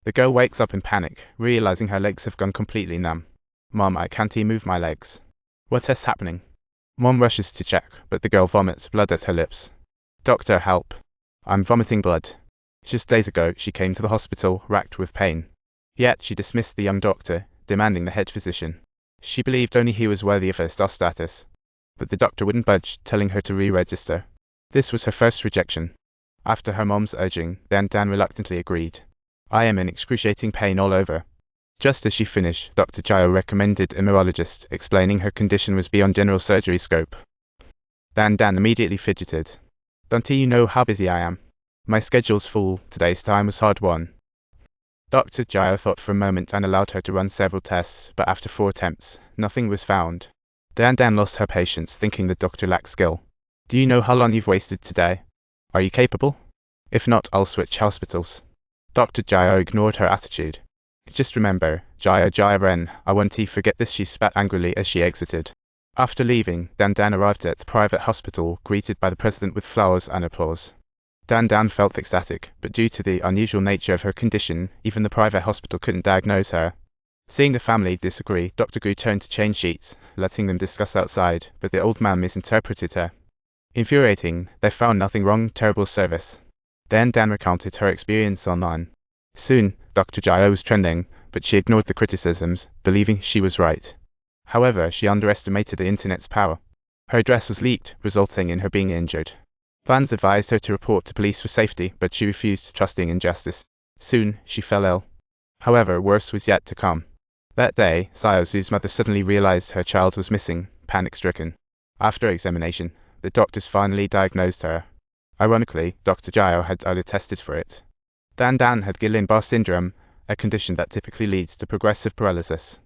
The girl wakes up in panic, realizing her legs have gone completely numb. Mom, I can't even move my legs. What is happening? Mom rushes to check, but the girl vomits blood at her lips. Doctor, help. I'm vomiting blood. Just days ago, she came to the hospital, racked with pain. Yet, she dismissed the young doctor, demanding the head physician. She believed only he was worthy of her star status. But the doctor wouldn't budge, telling her to re-register. This was her first rejection. After her mom's urging, Dan reluctantly agreed. I am in excruciating pain all over. Just as she finished, Dr. Gio recommended a neurologist, explaining her condition was beyond general surgery scope. Dan immediately fidgeted. Don't you know how busy I am? My schedule's full, today's time was hard won. Dr. Gio thought for a moment and allowed her to run several tests, but after 4 attempts, nothing was found. Dan lost her patience, thinking the doctor lacked skill. Do you know how long you've wasted today? Are you capable? If not, I'll switch hospitals. Dr. Gio ignored her attitude. Just remember, Gio Ren, I won't forget this, she spat angrily as she exited. After leaving, Dan arrived at the private hospital, greeted by the president with flowers and applause. Dan felt ecstatic, but due to the unusual nature of her condition, even the private hospital couldn't diagnose her. Seeing the family disagree, Dr. Gu turned to change sheets, letting them discuss outside, but the old man misinterpreted her. Infuriating, they found nothing wrong, terrible service. Then Dan recounted her experience online. Soon, Dr. Gio was trending, but she ignored the criticisms, believing she was right. However, she underestimated the internet's power. Her address was leaked, resulting in her being injured. Fans advised her to report to police for safety, but she refused, trusting in justice. Soon, she fell ill. However, worse was yet to come. That day, Xiaozu's mother suddenly realized her child was missing, panic-stricken. After examination, the doctors finally diagnosed her. Ironically, Dr. Gio had earlier tested for it. Dan had Guillain-Barré syndrome, a condition that typically leads to progressive paralysis.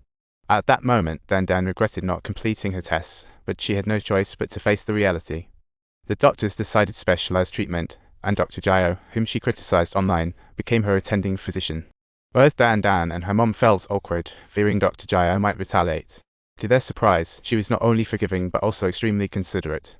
At that moment, Dan regretted not completing her tests, but she had no choice but to face the reality. The doctors decided specialized treatment, and Dr. Gio, whom she criticized online, became her attending physician. Both Dan and her mom felt awkward, fearing Dr. Gio might retaliate. To their surprise, she was not only forgiving but also extremely considerate.